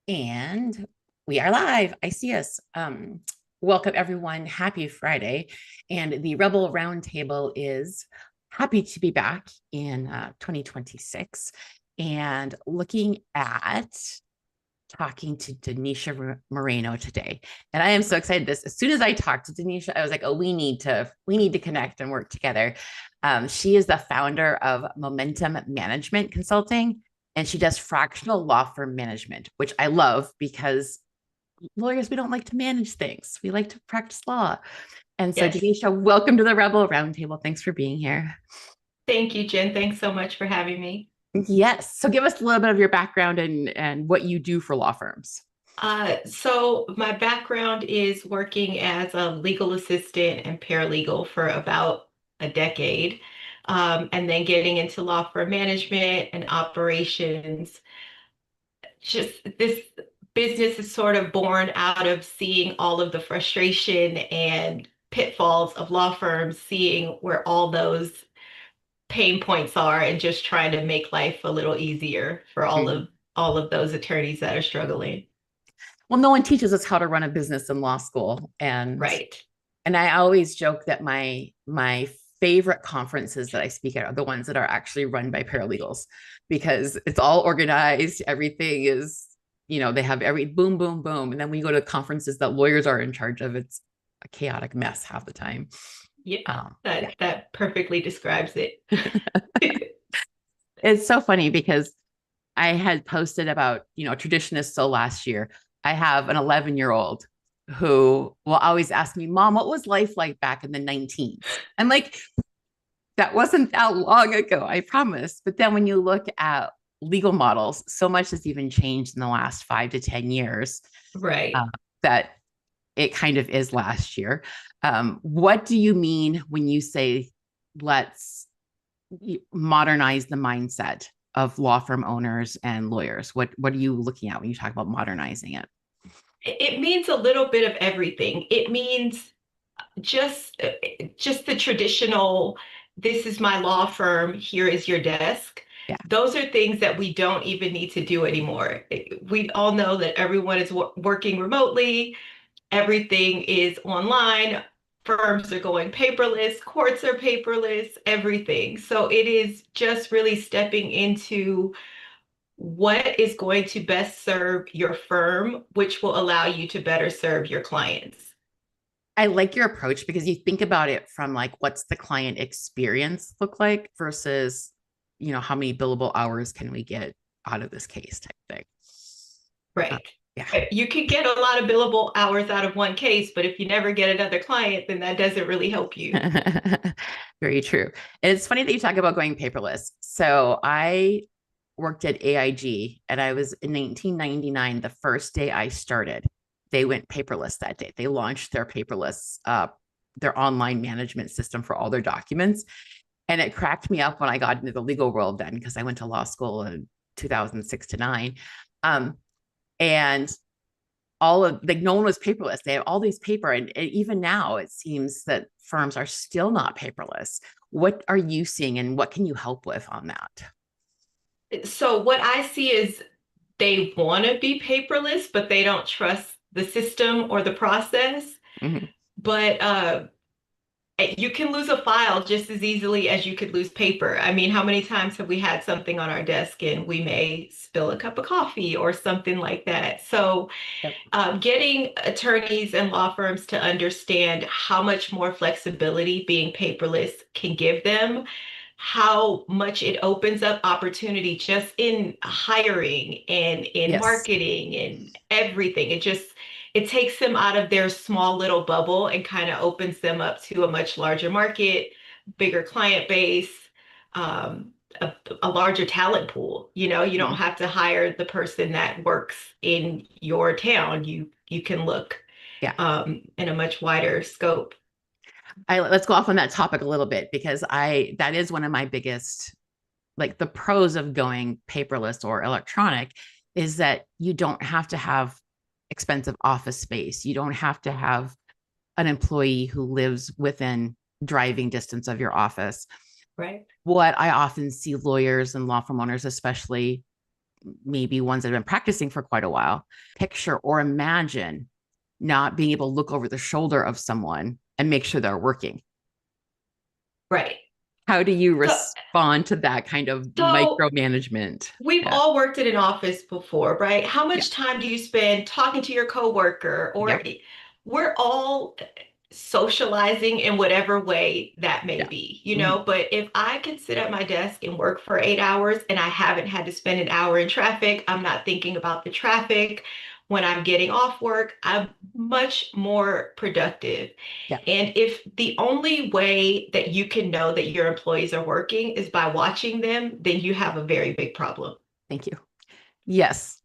And we are live. I see us. Welcome, everyone. Happy Friday. And the Rebel Roundtable is happy to be back in 2026 and looking at talking to Donisha Moreno today. And I am so excited. As soon as I talked to Donisha, I was like, oh, we need to connect and work together. She is the founder of Momentum Management Consulting, and she does fractional law firm management, which I love because lawyers, we don't like to manage things. We like to practice law. And so, Yes. Donisha, welcome to the Rebel Roundtable. Thanks for being here. Thank you, Jen. Thanks so much for having me. Yes. So give us a little bit of your background and what you do for law firms. So my background is working as a legal assistant and paralegal for about a decade, and then getting into law firm management and operations. Just this business is sort of born out of seeing all of the frustration and pitfalls of law firms, seeing where all those pain points are and just trying to make life a little easier for Mhm. all of those attorneys that are struggling. Well, no one teaches us how to run a business in law school, Right. and I always joke that my favorite conferences that I speak at are the ones that are actually run by paralegals because it's all organized. Everything is, they have every boom, boom, boom. And then we go to conferences that lawyers are in charge of. It's a chaotic mess half the time. Yeah, Yeah. that perfectly describes it. It's so funny because I had posted about, tradition is so last year. I have an 11-year-old who will always ask me, Mom, what was life like back in the 19s? I'm like, that wasn't that long ago, I promise. But then when you look at legal models, so much has even changed in the last 5 to 10 years uh, Right. that it kind of is last year. What do you mean when you say let's modernize the mindset of law firm owners and lawyers? What are you looking at when you talk about modernizing it? It means a little bit of everything. It means just just the traditional, this is my law firm, here is your desk. Yeah. Those are things that we don't even need to do anymore. We all know that everyone is working remotely. Everything is online. Firms are going paperless, courts are paperless, everything. So it is just really stepping into what is going to best serve your firm, which will allow you to better serve your clients. I like your approach because you think about it from like what's the client experience look like versus, how many billable hours can we get out of this case type thing. Uh, Right. yeah. You can get a lot of billable hours out of one case, but if you never get another client, then that doesn't really help you. Very true. And it's funny that you talk about going paperless. So I worked at AIG and I was in 1999, the first day I started, they went paperless that day. They launched their paperless, their online management system for all their documents. And it cracked me up when I got into the legal world then, because I went to law school in 2006 to nine. And all of like no one was paperless. They have all these paper, and even now it seems that firms are still not paperless. What are you seeing, and what can you help with on that? So what I see is they want to be paperless, but they don't trust the system or the process. Mhm. But you can lose a file just as easily as you could lose paper. I mean, how many times have we had something on our desk and we may spill a cup of coffee or something like that? So, Yep. getting attorneys and law firms to understand how much more flexibility being paperless can give them, how much it opens up opportunity just in hiring and in Yes. marketing and everything. It takes them out of their small little bubble and kind of opens them up to a much larger market, bigger client base, um, a larger talent pool. You don't Mhm. have to hire the person that works in your town. You can look Yeah. in a much wider scope. Let's go off on that topic a little bit because that is one of my biggest, like the pros of going paperless or electronic is that you don't have to have expensive office space. You don't have to have an employee who lives within driving distance of your office. Right. What I often see lawyers and law firm owners, especially maybe ones that have been practicing for quite a while, picture or imagine not being able to look over the shoulder of someone and make sure they're working. Right. How do you So, respond to that kind of so micromanagement? we've Yeah. all worked in an office before, right? How Yeah. much time do you spend talking to your coworker? Or Yep. we're all socializing in whatever way that may Yeah. be, you Mhm. know? But if I can sit at my desk and work for 8 hours and I haven't had to spend an hour in traffic, I'm not thinking about the traffic. When I'm getting off work, I'm much more productive. Yeah. And if the only way that you can know that your employees are working is by watching them, then you have a very big problem. Thank you. Yes.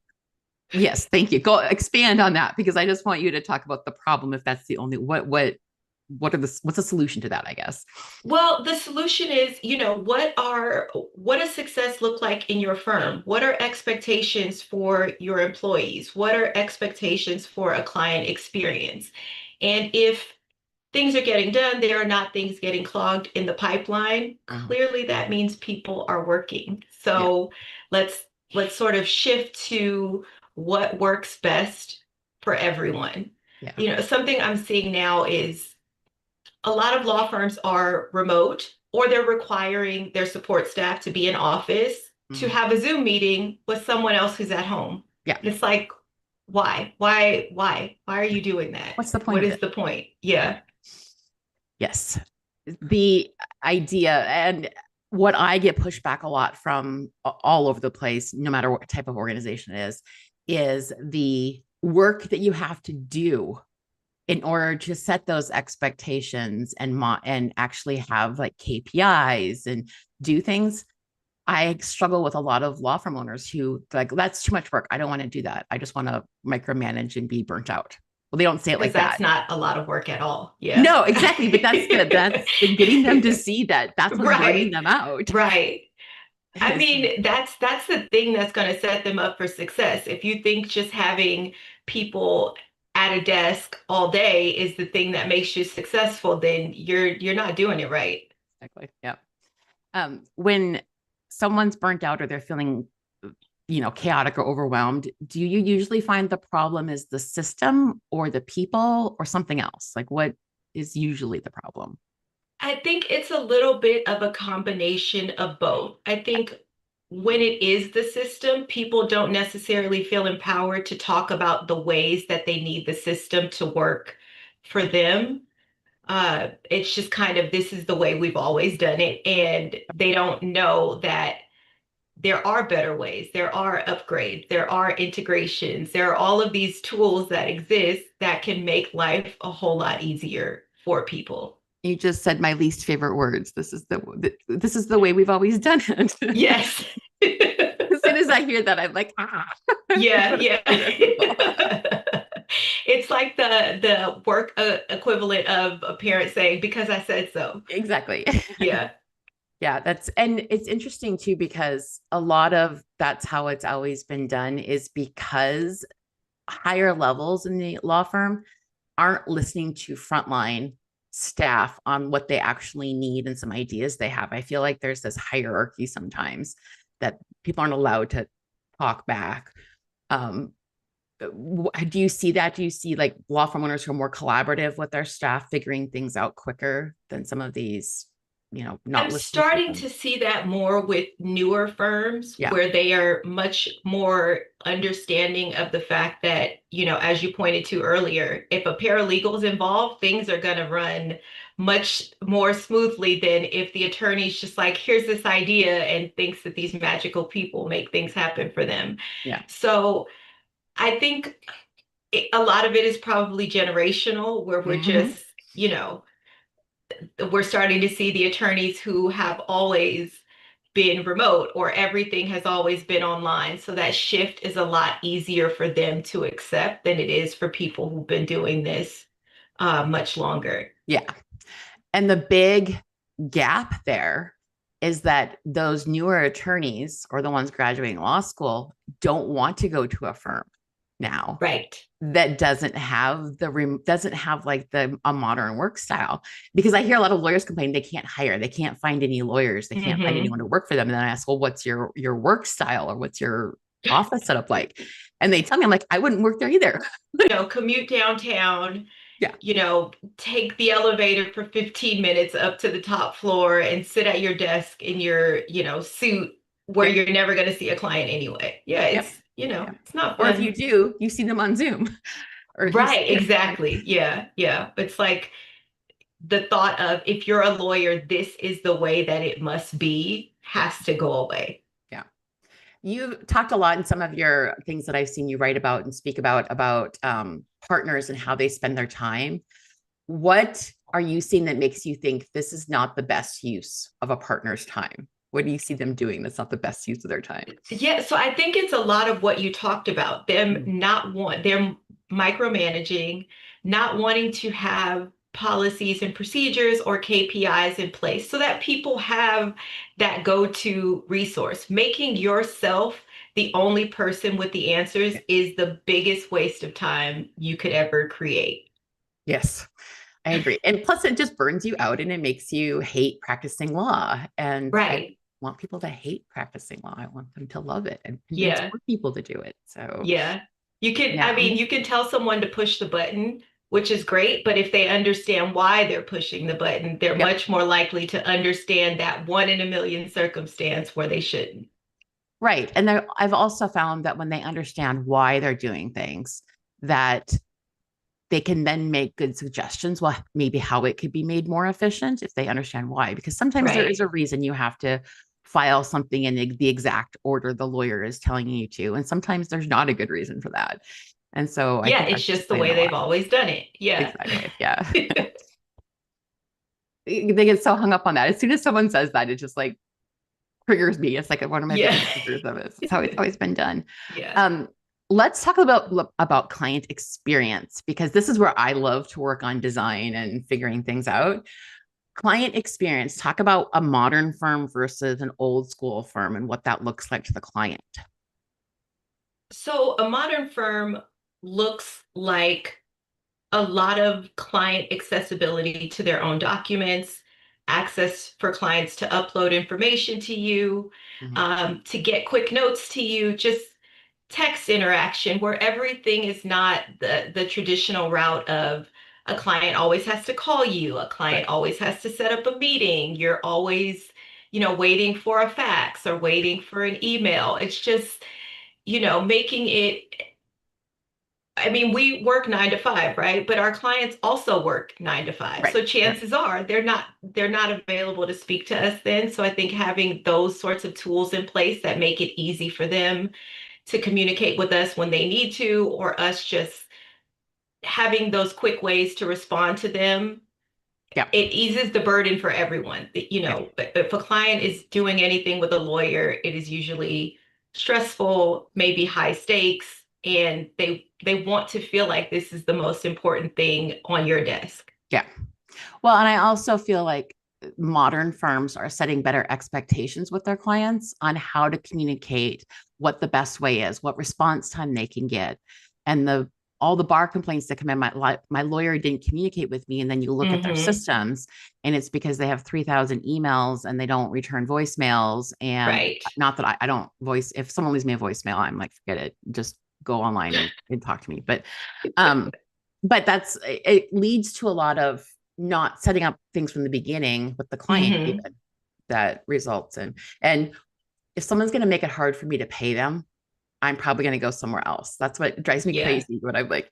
Yes. Thank you. Go expand on that because I just want you to talk about the problem if that's the only what are the what's the solution to that, I guess. Well, the solution is, what does success look like in your firm? What are expectations for your employees? What are expectations for a client experience? And if things are getting done, there are not things getting clogged in the pipeline. Mhm. Clearly, that means people are working. Yeah. So let's let's sort of shift to what works best for everyone. Yeah. You know, something I'm seeing now is a lot of law firms are remote or they're requiring their support staff to be in office to Mhm. have a Zoom meeting with someone else who's at home. Yeah. And it's like, why? Why are you doing that? What's the point What of is it? the point? Yeah. Yeah. Yes. The idea and what I get pushed back a lot from all over the place, no matter what type of organization it is the work that you have to do in order to set those expectations and and actually have like KPIs and do things. I struggle with a lot of law firm owners who like that's too much work. I don't want to do that. I just want to micromanage and be burnt out. Well, they don't say it Because like that's that. not a lot of work at all. Yeah. No, exactly. But that's the getting them to see that that's what's burning Right. them out. Right. I Is mean, that's the thing that's going to set them up for success. If you think just having people at a desk all day is the thing that makes you successful, then you're not doing it right. exactly. Yeah. When someone's burnt out or they're feeling, chaotic or overwhelmed, do you usually find the problem is the system or the people or something else? Like what is usually the problem? I think it's a little bit of a combination of both. I think when it is the system, people don't necessarily feel empowered to talk about the ways that they need the system to work for them. It's just kind of this is the way we've always done it, and they don't know that there are better ways, there are upgrades, there are integrations, there are all of these tools that exist that can make life a whole lot easier for people. You just said my least favorite words. This is the way we've always done it. Yes. As soon as I hear that, I'm like, Yeah, what a yeah. favorite people. It's like the work equivalent of a parent saying, "Because I said so." Exactly. Yeah. Yeah, and it's interesting too because a lot of that's how it's always been done is because higher levels in the law firm aren't listening to frontline staff on what they actually need and some ideas they have. I feel like there's this hierarchy sometimes that people aren't allowed to talk back. Um, do you see that? Do you see like law firm owners who are more collaborative with their staff, figuring things out quicker than some of these, not I'm listening to starting them? to see that more with newer firms Yeah. where they are much more understanding of the fact that, as you pointed to earlier, if a paralegal is involved, things are going to run much more smoothly than if the attorney's just like, here's this idea and thinks that these magical people make things happen for them. Yeah. So I think a lot of it is probably generational where Mm-hmm. we're starting to see the attorneys who have always been remote or everything has always been online. So that shift is a lot easier for them to accept than it is for people who've been doing this much longer. Yeah. And the big gap there is that those newer attorneys or the ones graduating law school don't want to go to a firm now Right. that doesn't have like the a modern work style because I hear a lot of lawyers complain they can't hire, they can't find any lawyers, they can't find Hmm. anyone to work for them, and then I ask, well, what's your work style or what's your office setup like? And they tell me, I'm like, I wouldn't work there either. Commute downtown, Yeah. take the elevator for 15 minutes up to the top floor and sit at your desk in your, suit where Yep. you're never going to see a client anyway. Yeah, Yep. it's, Yep. it's not Or if you fun. do, you see them on Zoom or you see Right, exactly. Yeah, yeah. It's like the thought of if you're a lawyer, this is the way that it must be yeah. has to go away. Yeah. You've talked a lot in some of your things that I've seen you write about and speak about partners and how they spend their time. What are you seeing that makes you think this is not the best use of a partner's time? What do you see them doing that's not the best use of their time? Yeah, so I think it's a lot of what you talked about, them Mm. not want, them micromanaging, not wanting to have policies and procedures or KPIs in place so that people have that go-to resource. Making yourself the only person with the answers Yeah. is the biggest waste of time you could ever create. Yes, I agree. And plus, it just burns you out and it makes you hate practicing law. And I Right. want people to hate practicing law. I want them to love it and convince Yeah. more people to do it. So Yeah. I now, mean, you can tell someone to push the button, which is great, but if they understand why they're pushing the button, they're yep, much more likely to understand that one in a million circumstance where they shouldn't. right. And I've also found that when they understand why they're doing things, that they can then make good suggestions. Well, maybe how it could be made more efficient if they understand why. Because sometimes there is Right. a reason you have to file something in the exact order the lawyer is telling you to. And sometimes there's not a good reason for that. And so I Yeah, think it's that's just the explained way a they've lot. always done it. Yeah. Exactly. Yeah. They get so hung up on that. As soon as someone says that, it just like triggers me. It's like one of my Yeah. biggest triggers of it. It's how it's always been done. Yeah. Um, let's talk about client experience because this is where I love to work on design and figuring things out. Client experience. Talk about a modern firm versus an old school firm and what that looks like to the client. So a modern firm looks like a lot of client accessibility to their own documents, access for clients to upload information to you, Mhm. to get quick notes to you, just text interaction where everything is not the traditional route of a client always has to call you, a client Right. always has to set up a meeting, you're always, waiting for a fax or waiting for an email. It's just, making it I mean, we work 9 to 5, right? But our clients also work 9 to 5. Right. So Right. chances are they're not available to speak to us then. So I think having those sorts of tools in place that make it easy for them to communicate with us when they need to, or us just having those quick ways to respond to them, Yeah. it eases the burden for everyone. Yeah. If a client is doing anything with a lawyer, it is usually stressful, maybe high stakes, and they want to feel like this is the most important thing on your desk. Yeah. Well, and I also feel like modern firms are setting better expectations with their clients on how to communicate what the best way is, what response time they can get, and the all the bar complaints that come in. My lawyer didn't communicate with me, and then you look at their Hmm. systems, and it's because they have 3,000 emails and they don't return voicemails. And Right. not that I don't voice. If someone leaves me a voicemail, I'm like, forget it, just go online and talk to me. Um, but it leads to a lot of not setting up things from the beginning with the client Hmm. even that results in. And if someone's going to make it hard for me to pay them, I'm probably going to go somewhere else. That's what drives me Yeah. crazy when I'm like,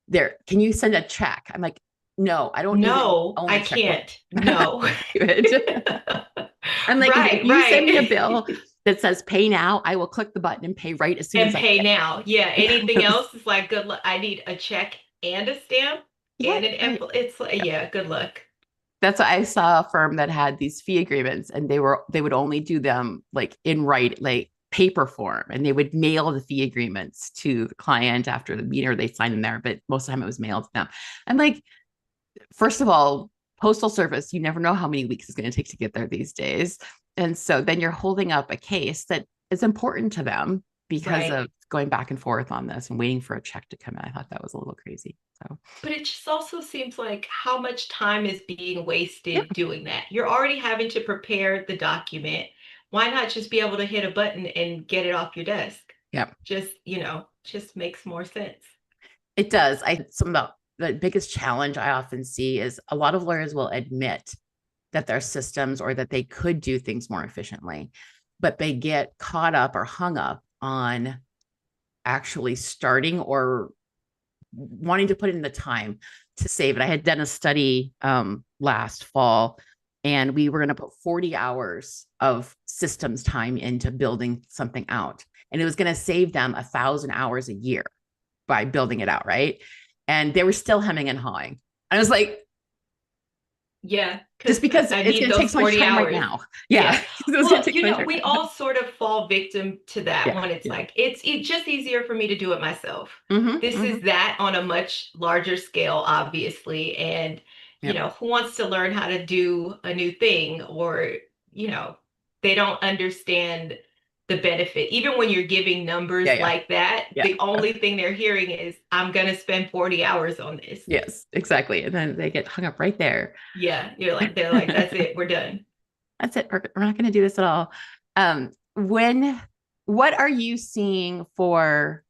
there, can you send a check? I'm like, no, I don't even No, own I a checkbook. can't. No. I'm like, if Right, you send me a bill right. that says pay now, I will click the button and pay right as soon And as I pay get now. Yeah. Anything it. else is like good luck. I need a check and a stamp Yeah, and an right. envelope. It's like, Yeah. yeah, good luck. That's why I saw a firm that had these fee agreements and they would only do them like in write, like paper form, and they would mail the fee agreements to the client after the meeting or they sign them there, but most of the time it was mailed to them. I'm like, first of all, postal service, you never know how many weeks it's going to take to get there these days. And so then you're holding up a case that is important to them because Right. of going back and forth on this and waiting for a check to come in. I thought that was a little crazy. So But it just also seems like how much time is being yeah, wasted doing that. You're already having to prepare the document. Why not just be able to hit a button and get it off your desk? Yep. Just makes more sense. It does. Some of the biggest challenge I often see is a lot of lawyers will admit that their systems or that they could do things more efficiently, but they get caught up or hung up on actually starting or wanting to put in the time to save it. I had done a study last fall, and we were going to put 40 hours of systems time into building something out. And it was going to save them 1,000 hours a year by building it out, right? And they were still hemming and hawing. I was like, Yeah, just because because I it's need going to take those so much 40 time right hours. now. Yeah, Yeah. it's going to Well, take so much right we now. all sort of fall victim to that Yeah, when it's yeah. like, it's just easier for me to do it myself. Mm-hmm, This is mm-hmm. that on a much larger scale, obviously. And, Yep. who wants to learn how to do a new thing or, you know, they don't understand the benefit. Even when you're giving Yeah, numbers yeah, like that, yeah. the only thing they're hearing is, I'm going to spend 40 hours on this. Yes, exactly. And then they get hung up right there. Yeah, they're like, that's it, we're done. That's it. We're not going to do this at all. When, what are you seeing for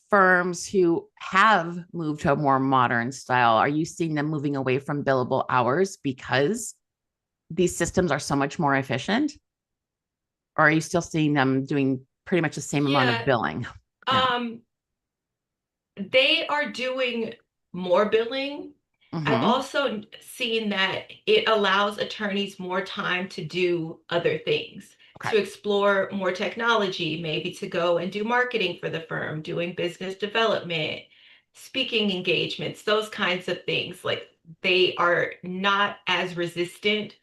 firms who have moved to a more modern style? Are you seeing them moving away from billable hours because these systems are so much more efficient? Or are you still seeing them doing pretty much the same amount of Yeah. billing now? Um, they are doing more billing. I've Mm-hmm. also seen that it allows attorneys more time to do other things, Okay. to explore more technology, maybe to go and do marketing for the firm, doing business development, speaking engagements, those kinds of things. Like they are not as resistant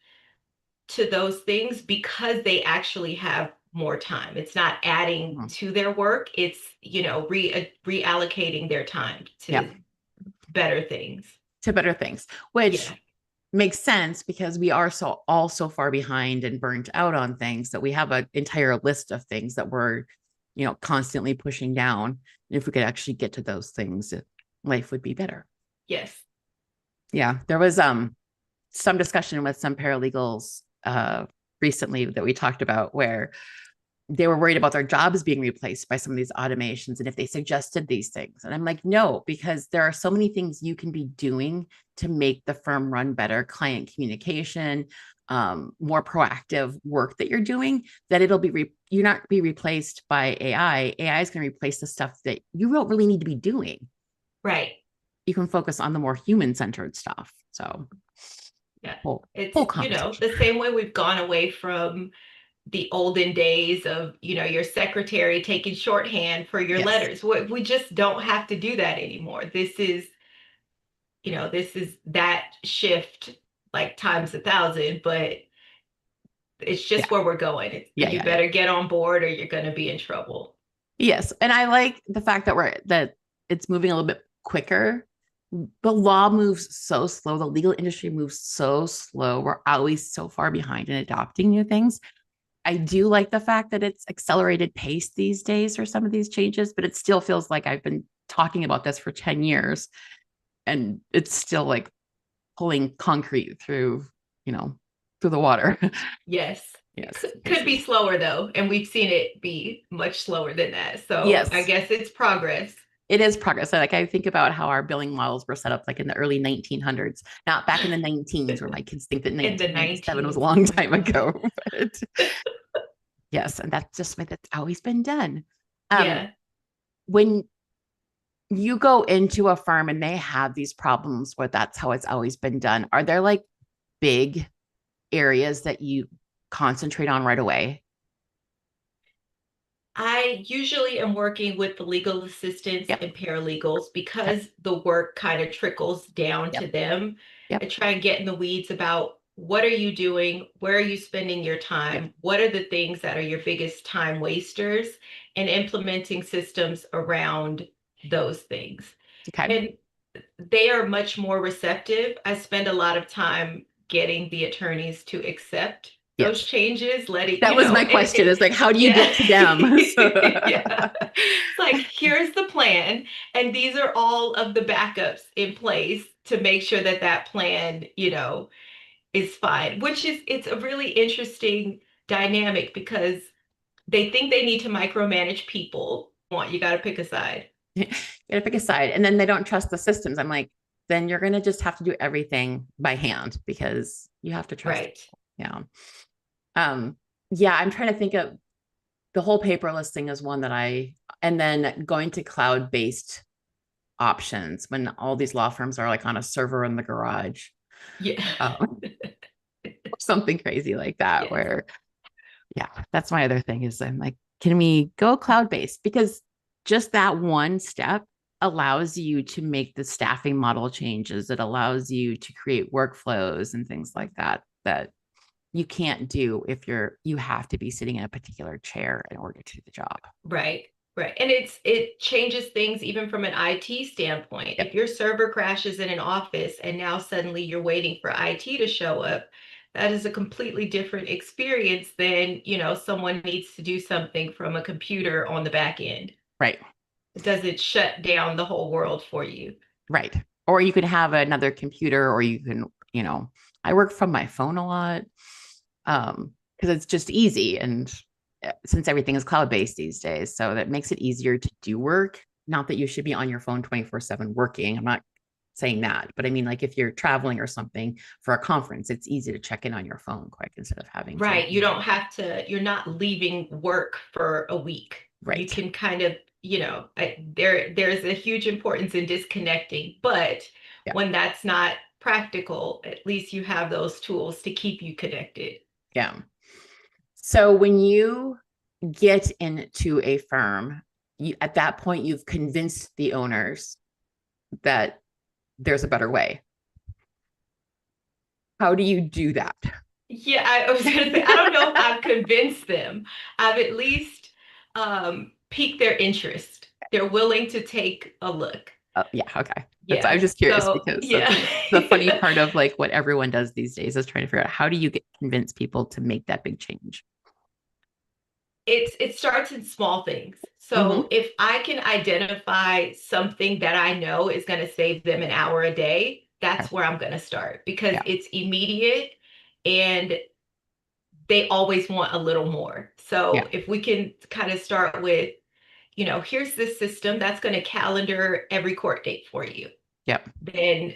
to those things because they actually have more time. It's not adding Mhm. to their work. It's, reallocating their time Yeah. to better things. To better things, which Yeah. makes sense because we are so far behind and burnt out on things that we have an entire list of things that we're constantly pushing down. And if we could actually get to those things, life would be better. Yes. Yeah, there was some discussion with some paralegals recently that we talked about where they were worried about their jobs being replaced by some of these automations and if they suggested these things. And I'm like, no, because there are so many things you can be doing to make the firm run better, client communication, more proactive work that you're doing, that you're not be replaced by AI. AI is going to replace the stuff that you don't really need to be doing. Right. You can focus on the more human centered stuff. So Yeah. It's, whole conversation. the same way we've gone away from the olden days of, your secretary taking shorthand for your Yes. letters. We just don't have to do that anymore. This is that shift like times 1,000, but it's Yeah. just where we're going. Yeah. You Yeah. Yeah. better get on board or you're going to be in trouble. Yes. And I like the fact that it's moving a little bit quicker. The law moves so slow. The legal industry moves so slow. We're always so far behind in adopting new things. I do like the fact that it's accelerated pace these days for some of these changes, but it still feels like I've been talking about this for 10 years and it's still like pulling concrete through the water. Yes. It Yes. could be slower though, and we've seen it be much slower than that. So I Yes. guess it's progress. It is progress. So, like I think about how our billing models were set up like in the early 1900s, not back in the 19s where my kids think that In the 1997 was a 19s. long time ago. But yes, and that's just what it's always been done. Um, Yeah. when you go into a firm and they have these problems where that's how it's always been done, are there like big areas that you concentrate on right away? I usually am working with the legal assistants Yep. and paralegals Okay. because the work kind of trickles down Yep. to them. I Yep. try and get in the weeds about what are you doing? Where are you spending your Yep. time? What are the things that are your biggest time wasters? And implementing systems around those things. Okay. And they are much more receptive. I spend a lot of time getting the attorneys to accept those Yes. changes, letting, That was my question is like, how do you yeah. get to them? So, Yeah. It's like, here's the plan, and these are all of the backups in place to make sure that that plan, is fine, it's a really interesting dynamic because they think they need to micromanage people. You got to pick a side. You gotta pick a side. And then they don't trust the systems. I'm like, then you're gonna just have to do everything by hand because you have to trust Right. people. Yeah. Yeah, I'm trying to think of the whole paperless thing is one that and then going to cloud-based options when all these law firms are like on a server in the garage. Yeah. Um, something crazy like that, Yes. where, yeah, that's my other thing is I'm like, can we go cloud-based? Because just that one step allows you to make the staffing model changes. It allows you to create workflows and things like that that you can't do if you have to be sitting in a particular chair in order to do the job. Right. Right. And it changes things even from an IT standpoint. If Yep. your server crashes in an office and now suddenly you're waiting for IT to show up, that is a completely different experience than, someone needs to do something from a computer on the back end. Right. It doesn't shut down the whole world for you. Right. Or you can have another computer, or you can, I work from my phone a lot because it's just easy. And since everything is cloud based these days, so that makes it easier to do work. Not that you should be on your phone 24/7 working. I'm not saying that, but I mean, like if you're traveling or something for a conference, it's easy to check in on your phone quick instead of having to. Right. You don't have to, you're not leaving work for a week. You Right. can kind of, there's a huge importance in disconnecting, but Yeah. when that's not practical, at least you have those tools to keep you connected. Yeah. So when you get into a firm, at that point, you've convinced the owners that there's a better way. How do you do that? Yeah, I was going to say, I don't know if I've convinced them. I've at least piqued their interest. They're willing to take a look. Yeah, okay. I Yeah. was just curious So, because yeah. the funny part of like what everyone does these days is trying to figure out how do you convince people to make that big change? It starts in small things. So Mm-hmm. if I can identify something that I know is going to save them an hour a day, Okay. that's where I'm going to start because Yeah. it's immediate and they always want a little more. Yeah. So if we can kind of start with, here's this system that's going to calendar every court date for you, Yep. then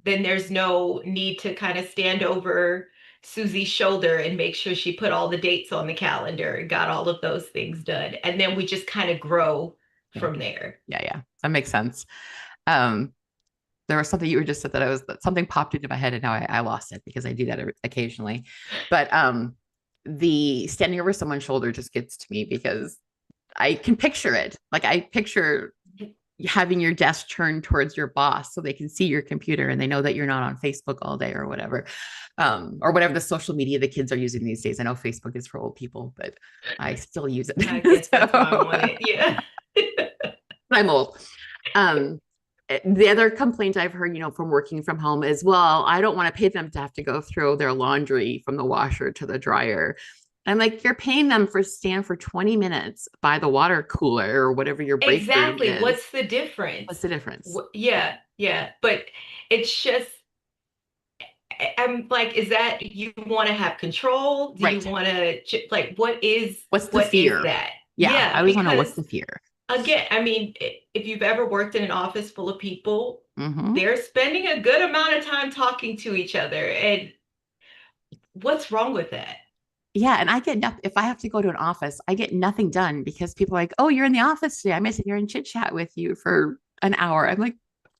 there's no need to kind of stand over Susie's shoulder and make sure she put all the dates on the calendar and got all of those things done. And then we just kind of grow Yeah. from there. Yeah. Yeah. That makes sense. Um, there was something you were just said that something popped into my head and now I lost it because I do that occasionally. But the standing over someone's shoulder just gets to me because I can picture it. Like I picture having your desk turned towards your boss so they can see your computer and they know that you're not on Facebook all day or whatever the social media the kids are using these days. I know Facebook is for old people, but I still use I it. guess that's why I'm on it. Yeah. I'm old. Um, the other complaint I've heard, from working from home is, well, I don't want to pay them to have to go throw their laundry from the washer to the dryer. I'm like, you're paying them for stand for 20 minutes by the water cooler or whatever your break room Exactly. is. What's the difference? What's the difference? Yeah, yeah. But it's just, I'm like, is that you want to have control? Do you Right. want to like What's the what is fear? that? Yeah. I Yeah, always want to know what's because the fear. again, I mean, if you've ever worked in an office full of people, Mm-hmm. they're spending a good amount of time talking to each other. And what's wrong with that? Yeah. And I get nothing. If I have to go to an office, I get nothing done because people are like, oh, you're in the office today. I'm sitting here and chit chat with you for an hour. I'm like,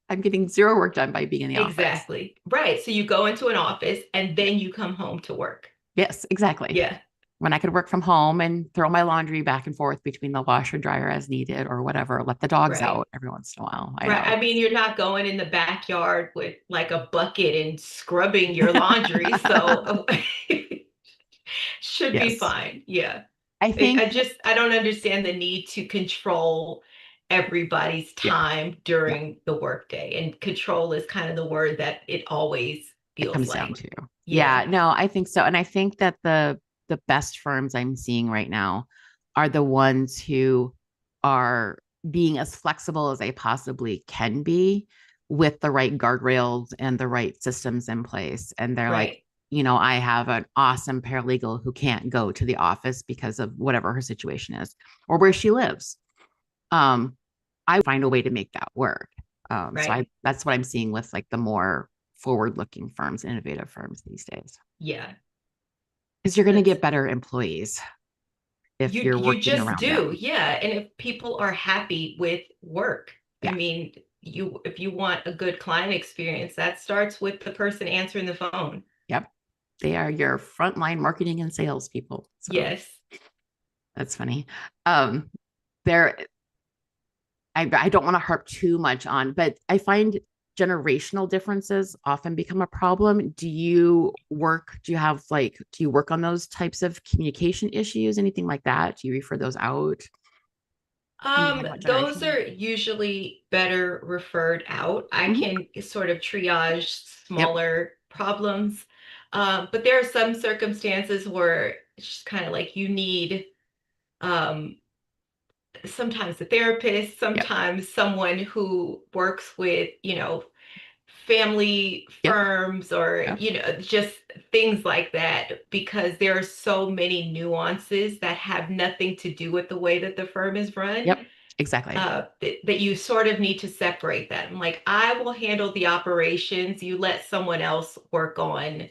I'm getting zero work done by being in the office. Exactly. Right. So you go into an office and Yeah. then you come home to work. Yes, exactly. Yeah. When I could work from home and throw my laundry back and forth between the washer and dryer as needed or whatever, let the dogs Right. out every once in a while. I Right. know. I mean, you're not going in the backyard with like a bucket and scrubbing your laundry. So should be Yes. fine. Yeah. I think, I don't understand the need to control everybody's yeah, time yeah, during the workday. And control is kind of the word that it always it feels comes down like. to. Yeah. Yeah, no, I think so. And I think that the best firms I'm seeing right now are the ones who are being as flexible as they possibly can be with the right guardrails and the right systems in place. And they're like, Right. I have an awesome paralegal who can't go to the office because of whatever her situation is or where she lives. Um, I find a way to make that work. Right. That's what I'm seeing with like the more forward-looking firms, innovative firms these days. Yeah. Because you're going to That's get better employees if you you're you working just around do. them. Yeah. And if people are happy with work, I Yeah. mean, if you want a good client experience, that starts with the person answering the phone. Yep. They are your frontline marketing and sales people. So Yes. that's funny. Um, there, I don't want to harp too much on, but I find generational differences often become a problem. Do you work on those types of communication issues, anything like that? Do you refer those out when you talk about Those generational? are usually better referred out. I Mhm. can sort of triage Yep. smaller problems. But there are some circumstances where it's just kind of like you need um, sometimes a therapist, Yep. sometimes someone who works with, family Yep. firms or, Yep. just things like that, because there are so many nuances that have nothing to do with the way that the firm is run, Yep. Exactly. that you sort of need to separate them. Like, I will handle the operations, you let someone else work on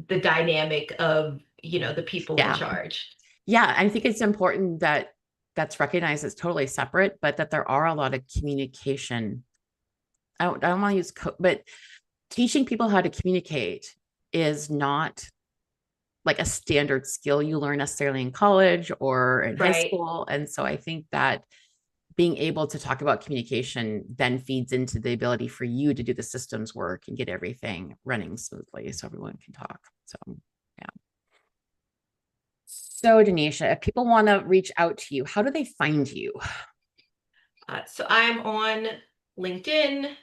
the dynamic of, the people in Yeah. charge. Yeah. I think it's important that that's recognized as totally separate, but that there are a lot of communication. I don't want to use but teaching people how to communicate is not like a standard skill you learn necessarily in college or in high Right. school. And so I think that being able to talk about communication then feeds into the ability for you to do the systems work and get everything running smoothly so everyone can talk. So, yeah. So, Denisha, if people want to reach out to you, how do they find you? So I'm on LinkedIn.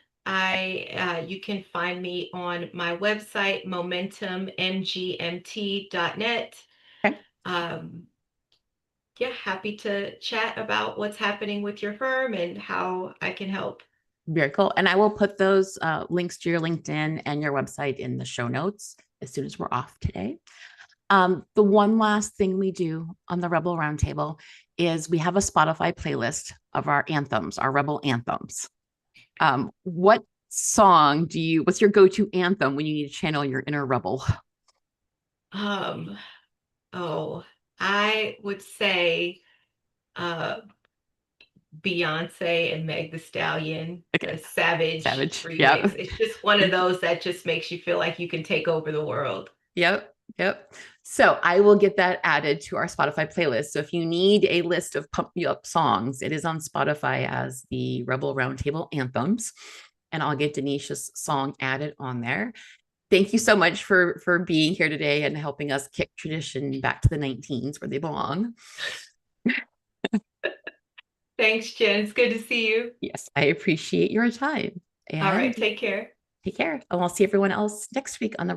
You can find me on my website, momentummgmt.net. Okay. Um, yeah, happy to chat about what's happening with your firm and how I can help. Very cool. And I will put those links to your LinkedIn and your website in the show notes as soon as we're off today. The one last thing we do on the Rebel Roundtable is we have a Spotify playlist of our anthems, our Rebel anthems. What's your go-to anthem when you need to channel your inner rebel? Um, oh, I would say uh, Beyonce and Meg the Stallion, Okay, the Savage Savage. remix. Yep. It's just one of those that just makes you feel like you can take over the world. Yep. Yep. So I will get that added to our Spotify playlist. So if you need a list of pump you up songs, it is on Spotify as the Rebel Roundtable anthems. And I'll get Denisha's song added on there. Thank you so much for being here today and helping us kick tradition back to the 19s where they belong. Thanks, Jen. It's good to see you. Yes, I appreciate your time. All And right, take care. take care. And I'll see everyone else next week on the